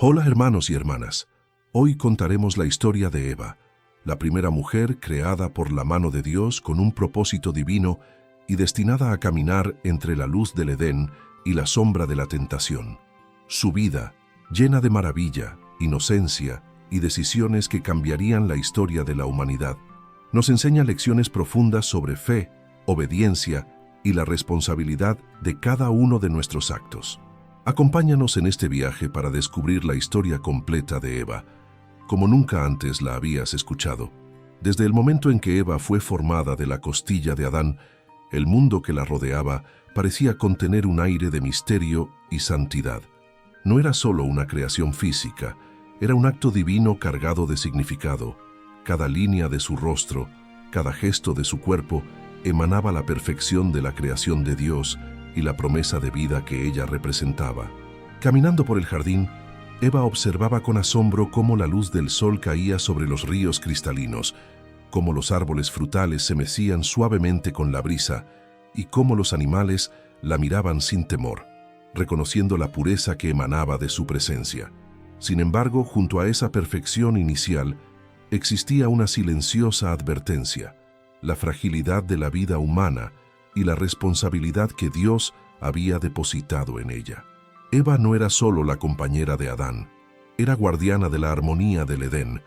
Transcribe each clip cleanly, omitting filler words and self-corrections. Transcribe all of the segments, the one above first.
Hola hermanos y hermanas, hoy contaremos la historia de Eva, la primera mujer creada por la mano de Dios con un propósito divino y destinada a caminar entre la luz del Edén y la sombra de la tentación. Su vida, llena de maravilla, inocencia y decisiones que cambiarían la historia de la humanidad, nos enseña lecciones profundas sobre fe, obediencia y la responsabilidad de cada uno de nuestros actos. Acompáñanos en este viaje para descubrir la historia completa de Eva, como nunca antes la habías escuchado. Desde el momento en que Eva fue formada de la costilla de Adán, el mundo que la rodeaba parecía contener un aire de misterio y santidad. No era solo una creación física, era un acto divino cargado de significado. Cada línea de su rostro, cada gesto de su cuerpo, emanaba la perfección de la creación de Dios y la promesa de vida que ella representaba. Caminando por el jardín, Eva observaba con asombro cómo la luz del sol caía sobre los ríos cristalinos, cómo los árboles frutales se mecían suavemente con la brisa y cómo los animales la miraban sin temor, reconociendo la pureza que emanaba de su presencia. Sin embargo, junto a esa perfección inicial, existía una silenciosa advertencia: la fragilidad de la vida humana y la responsabilidad que Dios había depositado en ella. Eva no era solo la compañera de Adán, era guardiana de la armonía del Edén,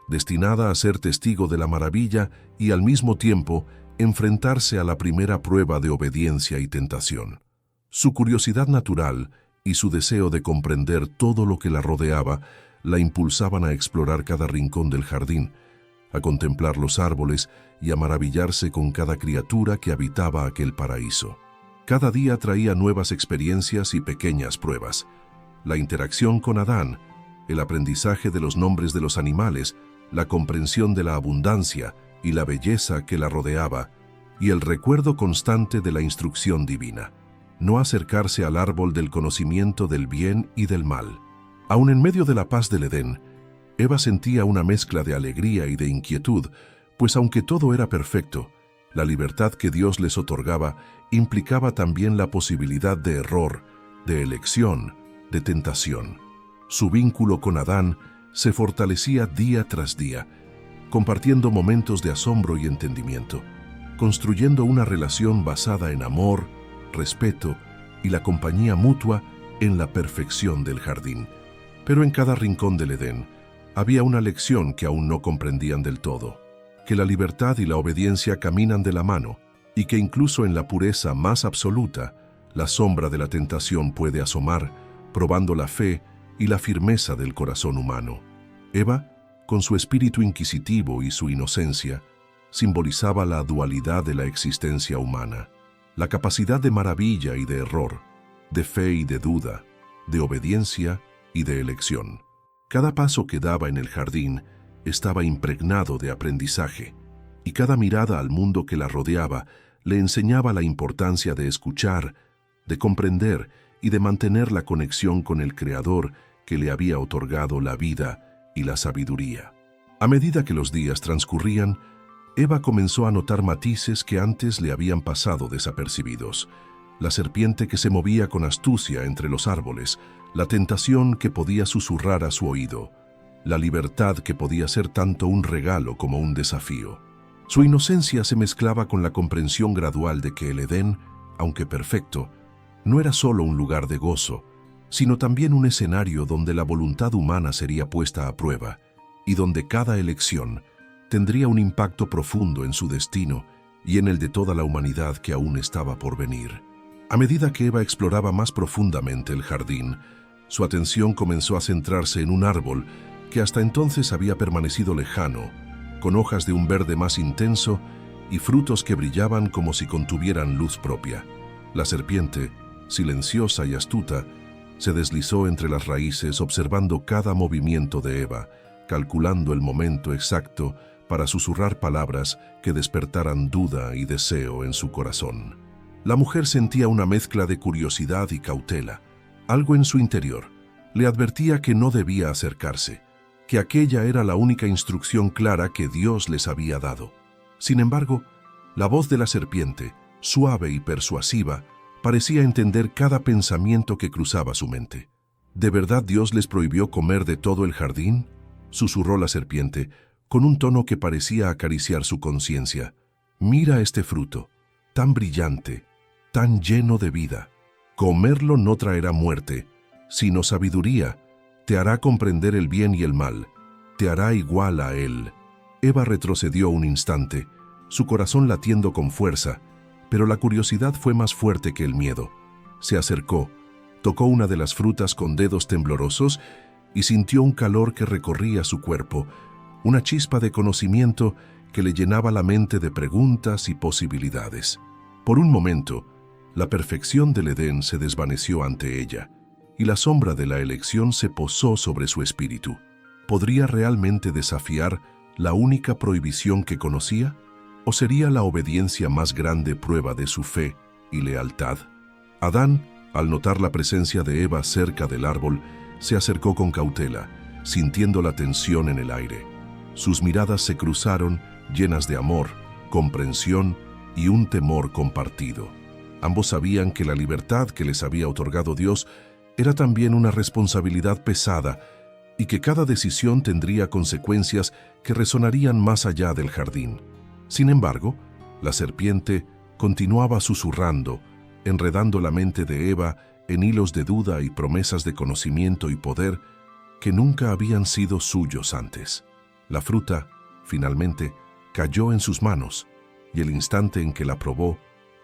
destinada a ser testigo de la maravilla y al mismo tiempo enfrentarse a la primera prueba de obediencia y tentación. Su curiosidad natural y su deseo de comprender todo lo que la rodeaba la impulsaban a explorar cada rincón del jardín, a contemplar los árboles y a maravillarse con cada criatura que habitaba aquel paraíso. Cada día traía nuevas experiencias y pequeñas pruebas. La interacción con Adán, el aprendizaje de los nombres de los animales, la comprensión de la abundancia y la belleza que la rodeaba, y el recuerdo constante de la instrucción divina: no acercarse al árbol del conocimiento del bien y del mal. Aun en medio de la paz del Edén, Eva sentía una mezcla de alegría y de inquietud, pues aunque todo era perfecto, la libertad que Dios les otorgaba implicaba también la posibilidad de error, de elección, de tentación. Su vínculo con Adán se fortalecía día tras día, compartiendo momentos de asombro y entendimiento, construyendo una relación basada en amor, respeto y la compañía mutua en la perfección del jardín. Pero en cada rincón del Edén había una lección que aún no comprendían del todo: que la libertad y la obediencia caminan de la mano, y que incluso en la pureza más absoluta, la sombra de la tentación puede asomar, probando la fe y la firmeza del corazón humano. Eva, con su espíritu inquisitivo y su inocencia, simbolizaba la dualidad de la existencia humana, la capacidad de maravilla y de error, de fe y de duda, de obediencia y de elección. Cada paso que daba en el jardín estaba impregnado de aprendizaje, y cada mirada al mundo que la rodeaba le enseñaba la importancia de escuchar, de comprender y de mantener la conexión con el Creador que le había otorgado la vida y la sabiduría. A medida que los días transcurrían, Eva comenzó a notar matices que antes le habían pasado desapercibidos: la serpiente que se movía con astucia entre los árboles, la tentación que podía susurrar a su oído, la libertad que podía ser tanto un regalo como un desafío. Su inocencia se mezclaba con la comprensión gradual de que el Edén, aunque perfecto, no era solo un lugar de gozo, sino también un escenario donde la voluntad humana sería puesta a prueba y donde cada elección tendría un impacto profundo en su destino y en el de toda la humanidad que aún estaba por venir. A medida que Eva exploraba más profundamente el jardín, su atención comenzó a centrarse en un árbol que hasta entonces había permanecido lejano, con hojas de un verde más intenso y frutos que brillaban como si contuvieran luz propia. La serpiente, silenciosa y astuta, se deslizó entre las raíces observando cada movimiento de Eva, calculando el momento exacto para susurrar palabras que despertaran duda y deseo en su corazón. La mujer sentía una mezcla de curiosidad y cautela. Algo en su interior le advertía que no debía acercarse, que aquella era la única instrucción clara que Dios les había dado. Sin embargo, la voz de la serpiente, suave y persuasiva, parecía entender cada pensamiento que cruzaba su mente. ¿De verdad Dios les prohibió comer de todo el jardín?, susurró la serpiente, con un tono que parecía acariciar su conciencia. Mira este fruto, tan brillante, tan lleno de vida. Comerlo no traerá muerte, sino sabiduría. Te hará comprender el bien y el mal. Te hará igual a él. Eva retrocedió un instante, su corazón latiendo con fuerza, pero la curiosidad fue más fuerte que el miedo. Se acercó, tocó una de las frutas con dedos temblorosos y sintió un calor que recorría su cuerpo, una chispa de conocimiento que le llenaba la mente de preguntas y posibilidades. Por un momento, la perfección del Edén se desvaneció ante ella, y la sombra de la elección se posó sobre su espíritu. ¿Podría realmente desafiar la única prohibición que conocía? ¿O sería la obediencia más grande prueba de su fe y lealtad? Adán, al notar la presencia de Eva cerca del árbol, se acercó con cautela, sintiendo la tensión en el aire. Sus miradas se cruzaron, llenas de amor, comprensión y un temor compartido. Ambos sabían que la libertad que les había otorgado Dios era también una responsabilidad pesada y que cada decisión tendría consecuencias que resonarían más allá del jardín. Sin embargo, la serpiente continuaba susurrando, enredando la mente de Eva en hilos de duda y promesas de conocimiento y poder que nunca habían sido suyos antes. La fruta, finalmente, cayó en sus manos, y el instante en que la probó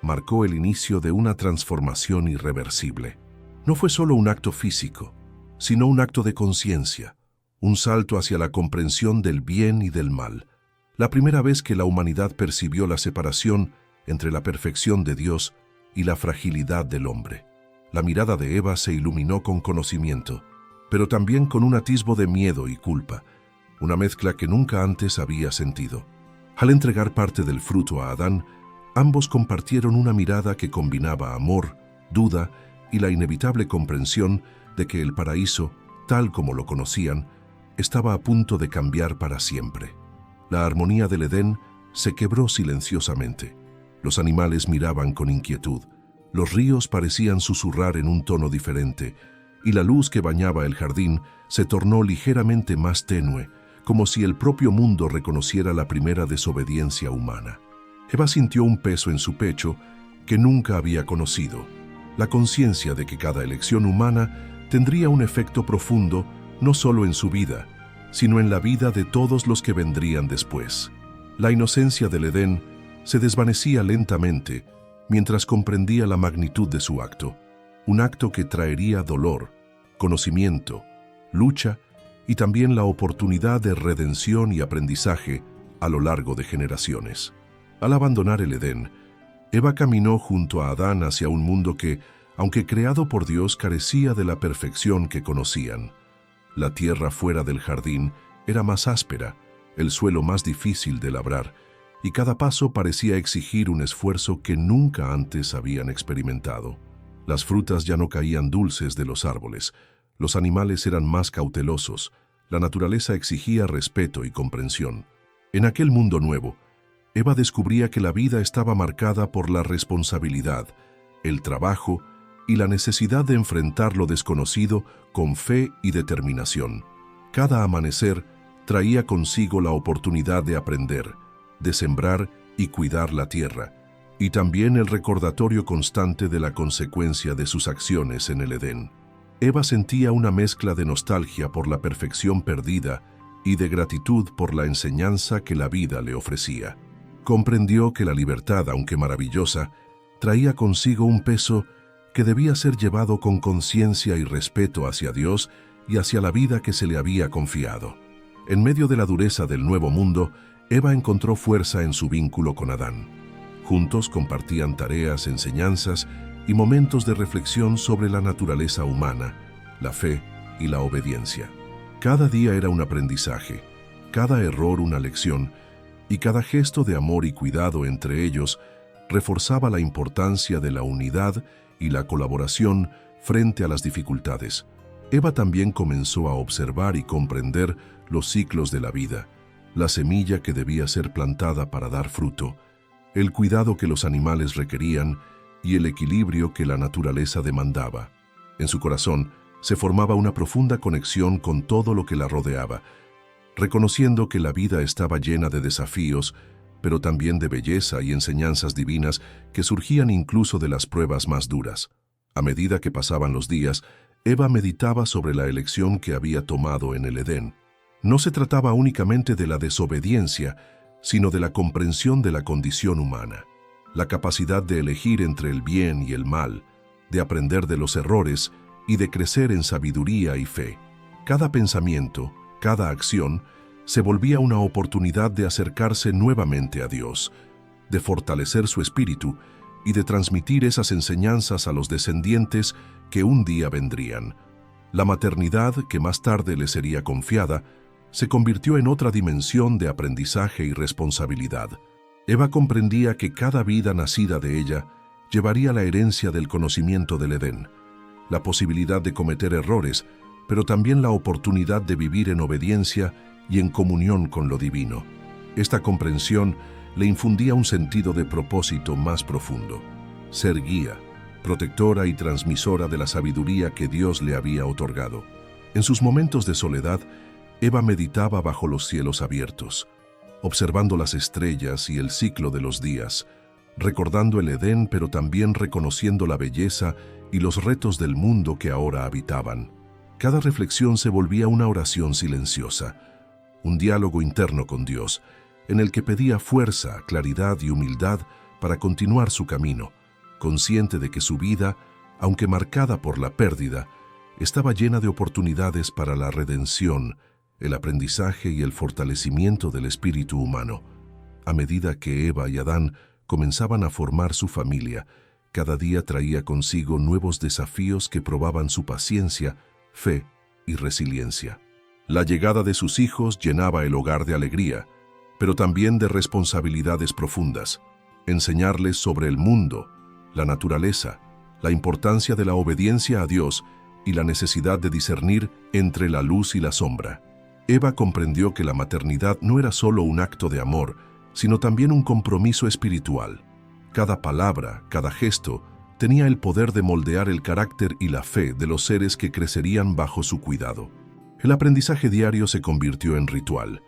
marcó el inicio de una transformación irreversible. No fue solo un acto físico, sino un acto de conciencia, un salto hacia la comprensión del bien y del mal. La primera vez que la humanidad percibió la separación entre la perfección de Dios y la fragilidad del hombre. La mirada de Eva se iluminó con conocimiento, pero también con un atisbo de miedo y culpa, una mezcla que nunca antes había sentido. Al entregar parte del fruto a Adán, ambos compartieron una mirada que combinaba amor, duda y la inevitable comprensión de que el paraíso, tal como lo conocían, estaba a punto de cambiar para siempre. La armonía del Edén se quebró silenciosamente. Los animales miraban con inquietud, los ríos parecían susurrar en un tono diferente, y la luz que bañaba el jardín se tornó ligeramente más tenue, como si el propio mundo reconociera la primera desobediencia humana. Eva sintió un peso en su pecho que nunca había conocido, la conciencia de que cada elección humana tendría un efecto profundo no solo en su vida, sino en la vida de todos los que vendrían después. La inocencia del Edén se desvanecía lentamente mientras comprendía la magnitud de su acto, un acto que traería dolor, conocimiento, lucha y también la oportunidad de redención y aprendizaje a lo largo de generaciones. Al abandonar el Edén, Eva caminó junto a Adán hacia un mundo que, aunque creado por Dios, carecía de la perfección que conocían. La tierra fuera del jardín era más áspera, el suelo más difícil de labrar, y cada paso parecía exigir un esfuerzo que nunca antes habían experimentado. Las frutas ya no caían dulces de los árboles, los animales eran más cautelosos, la naturaleza exigía respeto y comprensión. En aquel mundo nuevo, Eva descubría que la vida estaba marcada por la responsabilidad, el trabajo y la necesidad de enfrentar lo desconocido con fe y determinación. Cada amanecer traía consigo la oportunidad de aprender, de sembrar y cuidar la tierra, y también el recordatorio constante de la consecuencia de sus acciones en el Edén. Eva sentía una mezcla de nostalgia por la perfección perdida y de gratitud por la enseñanza que la vida le ofrecía. Comprendió que la libertad, aunque maravillosa, traía consigo un peso que debía ser llevado con conciencia y respeto hacia Dios y hacia la vida que se le había confiado. En medio de la dureza del nuevo mundo, Eva encontró fuerza en su vínculo con Adán. Juntos compartían tareas, enseñanzas y momentos de reflexión sobre la naturaleza humana, la fe y la obediencia. Cada día era un aprendizaje, cada error una lección, y cada gesto de amor y cuidado entre ellos reforzaba la importancia de la unidad y la colaboración frente a las dificultades. Eva también comenzó a observar y comprender los ciclos de la vida, la semilla que debía ser plantada para dar fruto, el cuidado que los animales requerían y el equilibrio que la naturaleza demandaba. En su corazón se formaba una profunda conexión con todo lo que la rodeaba, reconociendo que la vida estaba llena de desafíos, pero también de belleza y enseñanzas divinas que surgían incluso de las pruebas más duras. A medida que pasaban los días, Eva meditaba sobre la elección que había tomado en el Edén. No se trataba únicamente de la desobediencia, sino de la comprensión de la condición humana, la capacidad de elegir entre el bien y el mal, de aprender de los errores y de crecer en sabiduría y fe. Cada pensamiento, cada acción, se volvía una oportunidad de acercarse nuevamente a Dios, de fortalecer su espíritu y de transmitir esas enseñanzas a los descendientes que un día vendrían. La maternidad, que más tarde le sería confiada, se convirtió en otra dimensión de aprendizaje y responsabilidad. Eva comprendía que cada vida nacida de ella llevaría la herencia del conocimiento del Edén, la posibilidad de cometer errores, pero también la oportunidad de vivir en obediencia y en comunión con lo divino. Esta comprensión le infundía un sentido de propósito más profundo: ser guía, protectora y transmisora de la sabiduría que Dios le había otorgado. En sus momentos de soledad, Eva meditaba bajo los cielos abiertos, observando las estrellas y el ciclo de los días, recordando el Edén, pero también reconociendo la belleza y los retos del mundo que ahora habitaban. Cada reflexión se volvía una oración silenciosa, un diálogo interno con Dios, en el que pedía fuerza, claridad y humildad para continuar su camino, consciente de que su vida, aunque marcada por la pérdida, estaba llena de oportunidades para la redención, el aprendizaje y el fortalecimiento del espíritu humano. A medida que Eva y Adán comenzaban a formar su familia, cada día traía consigo nuevos desafíos que probaban su paciencia, fe y resiliencia. La llegada de sus hijos llenaba el hogar de alegría, pero también de responsabilidades profundas: enseñarles sobre el mundo, la naturaleza, la importancia de la obediencia a Dios y la necesidad de discernir entre la luz y la sombra. Eva comprendió que la maternidad no era solo un acto de amor, sino también un compromiso espiritual. Cada palabra, cada gesto, tenía el poder de moldear el carácter y la fe de los seres que crecerían bajo su cuidado. El aprendizaje diario se convirtió en ritual.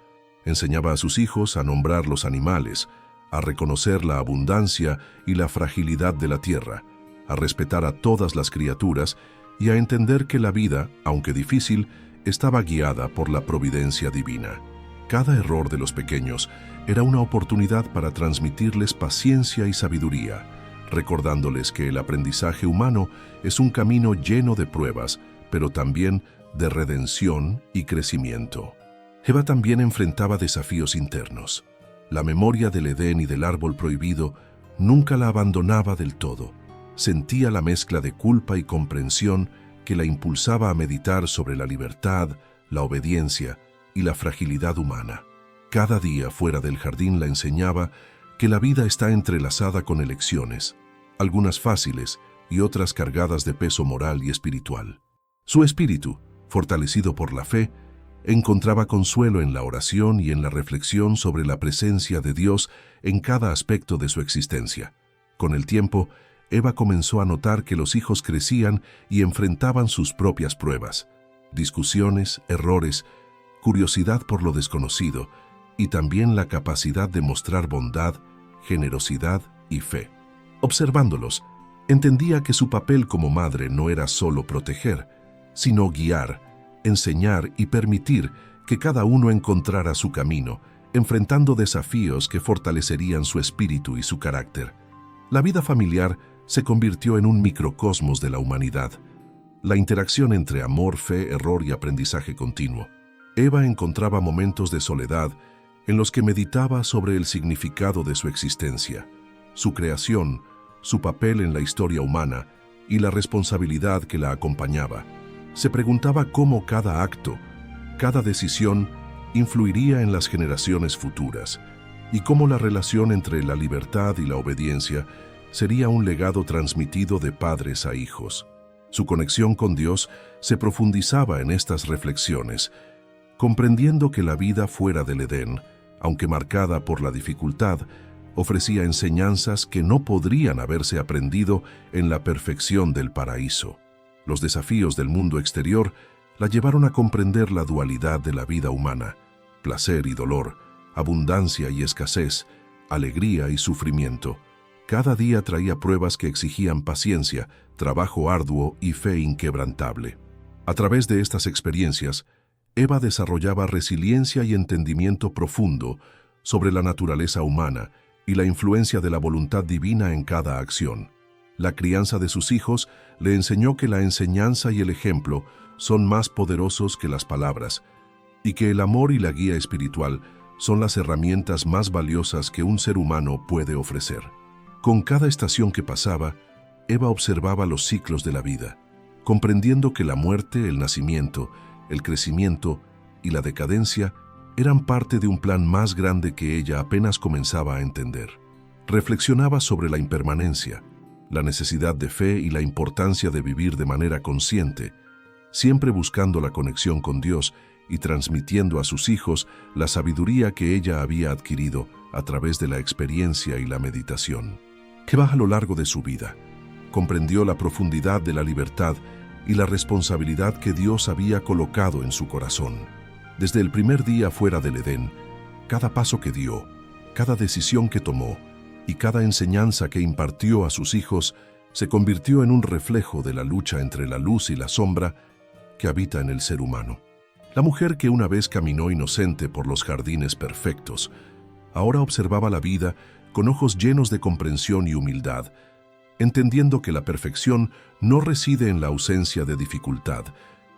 Enseñaba a sus hijos a nombrar los animales, a reconocer la abundancia y la fragilidad de la tierra, a respetar a todas las criaturas y a entender que la vida, aunque difícil, estaba guiada por la providencia divina. Cada error de los pequeños era una oportunidad para transmitirles paciencia y sabiduría, recordándoles que el aprendizaje humano es un camino lleno de pruebas, pero también de redención y crecimiento. Eva también enfrentaba desafíos internos. La memoria del Edén y del árbol prohibido nunca la abandonaba del todo. Sentía la mezcla de culpa y comprensión que la impulsaba a meditar sobre la libertad, la obediencia y la fragilidad humana. Cada día fuera del jardín la enseñaba que la vida está entrelazada con elecciones, algunas fáciles y otras cargadas de peso moral y espiritual. Su espíritu, fortalecido por la fe, encontraba consuelo en la oración y en la reflexión sobre la presencia de Dios en cada aspecto de su existencia. Con el tiempo, Eva comenzó a notar que los hijos crecían y enfrentaban sus propias pruebas, discusiones, errores, curiosidad por lo desconocido y también la capacidad de mostrar bondad, generosidad y fe. Observándolos, entendía que su papel como madre no era solo proteger, sino guiar, enseñar y permitir que cada uno encontrara su camino, enfrentando desafíos que fortalecerían su espíritu y su carácter. La vida familiar se convirtió en un microcosmos de la humanidad, la interacción entre amor, fe, error y aprendizaje continuo. Eva encontraba momentos de soledad en los que meditaba sobre el significado de su existencia, su creación, su papel en la historia humana y la responsabilidad que la acompañaba. Se preguntaba cómo cada acto, cada decisión influiría en las generaciones futuras y cómo la relación entre la libertad y la obediencia sería un legado transmitido de padres a hijos. Su conexión con Dios se profundizaba en estas reflexiones, comprendiendo que la vida fuera del Edén, aunque marcada por la dificultad, ofrecía enseñanzas que no podrían haberse aprendido en la perfección del paraíso. Los desafíos del mundo exterior la llevaron a comprender la dualidad de la vida humana: placer y dolor, abundancia y escasez, alegría y sufrimiento. Cada día traía pruebas que exigían paciencia, trabajo arduo y fe inquebrantable. A través de estas experiencias, Eva desarrollaba resiliencia y entendimiento profundo sobre la naturaleza humana y la influencia de la voluntad divina en cada acción. La crianza de sus hijos le enseñó que la enseñanza y el ejemplo son más poderosos que las palabras, y que el amor y la guía espiritual son las herramientas más valiosas que un ser humano puede ofrecer. Con cada estación que pasaba, Eva observaba los ciclos de la vida, comprendiendo que la muerte, el nacimiento, el crecimiento y la decadencia eran parte de un plan más grande que ella apenas comenzaba a entender. Reflexionaba sobre la impermanencia, la necesidad de fe y la importancia de vivir de manera consciente, siempre buscando la conexión con Dios y transmitiendo a sus hijos la sabiduría que ella había adquirido a través de la experiencia y la meditación. Eva, a lo largo de su vida, comprendió la profundidad de la libertad y la responsabilidad que Dios había colocado en su corazón. Desde el primer día fuera del Edén, cada paso que dio, cada decisión que tomó y cada enseñanza que impartió a sus hijos se convirtió en un reflejo de la lucha entre la luz y la sombra que habita en el ser humano. La mujer que una vez caminó inocente por los jardines perfectos, ahora observaba la vida con ojos llenos de comprensión y humildad, entendiendo que la perfección no reside en la ausencia de dificultad,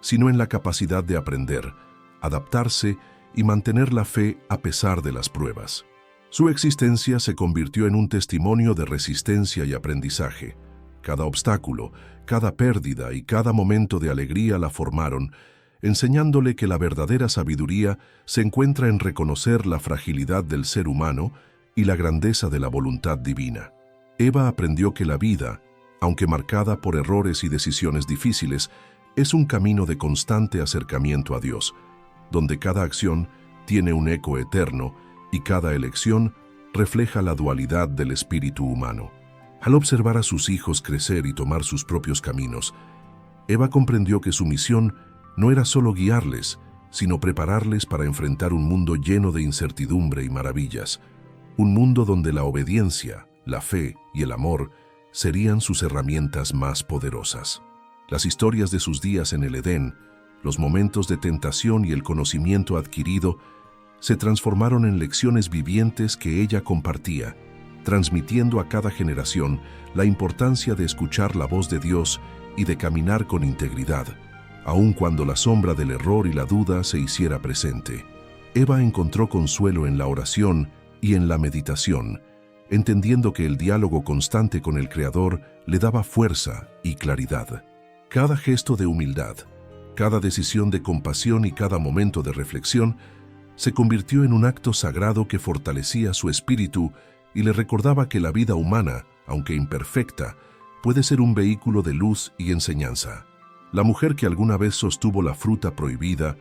sino en la capacidad de aprender, adaptarse y mantener la fe a pesar de las pruebas. Su existencia se convirtió en un testimonio de resistencia y aprendizaje. Cada obstáculo, cada pérdida y cada momento de alegría la formaron, enseñándole que la verdadera sabiduría se encuentra en reconocer la fragilidad del ser humano y la grandeza de la voluntad divina. Eva aprendió que la vida, aunque marcada por errores y decisiones difíciles, es un camino de constante acercamiento a Dios, donde cada acción tiene un eco eterno y cada elección refleja la dualidad del espíritu humano. Al observar a sus hijos crecer y tomar sus propios caminos, Eva comprendió que su misión no era solo guiarles, sino prepararles para enfrentar un mundo lleno de incertidumbre y maravillas, un mundo donde la obediencia, la fe y el amor serían sus herramientas más poderosas. Las historias de sus días en el Edén, los momentos de tentación y el conocimiento adquirido se transformaron en lecciones vivientes que ella compartía, transmitiendo a cada generación la importancia de escuchar la voz de Dios y de caminar con integridad, aun cuando la sombra del error y la duda se hiciera presente. Eva encontró consuelo en la oración y en la meditación, entendiendo que el diálogo constante con el Creador le daba fuerza y claridad. Cada gesto de humildad, cada decisión de compasión y cada momento de reflexión se convirtió en un acto sagrado que fortalecía su espíritu y le recordaba que la vida humana, aunque imperfecta, puede ser un vehículo de luz y enseñanza. La mujer que alguna vez sostuvo la fruta prohibida,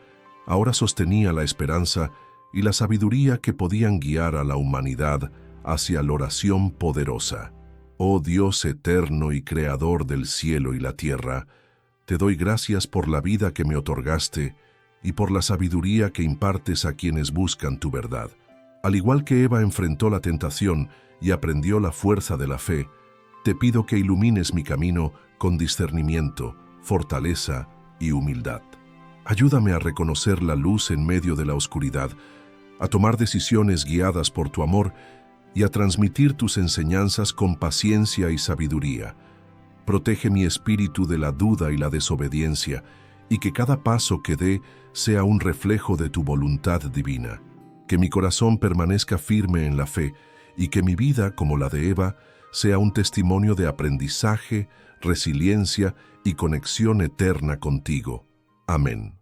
ahora sostenía la esperanza y la sabiduría que podían guiar a la humanidad hacia la oración poderosa. Oh Dios eterno y creador del cielo y la tierra, te doy gracias por la vida que me otorgaste y por la sabiduría que impartes a quienes buscan tu verdad. Al igual que Eva enfrentó la tentación y aprendió la fuerza de la fe, te pido que ilumines mi camino con discernimiento, fortaleza y humildad. Ayúdame a reconocer la luz en medio de la oscuridad, a tomar decisiones guiadas por tu amor y a transmitir tus enseñanzas con paciencia y sabiduría. Protege mi espíritu de la duda y la desobediencia, y que cada paso que dé sea un reflejo de tu voluntad divina. Que mi corazón permanezca firme en la fe, y que mi vida, como la de Eva, sea un testimonio de aprendizaje, resiliencia y conexión eterna contigo. Amén.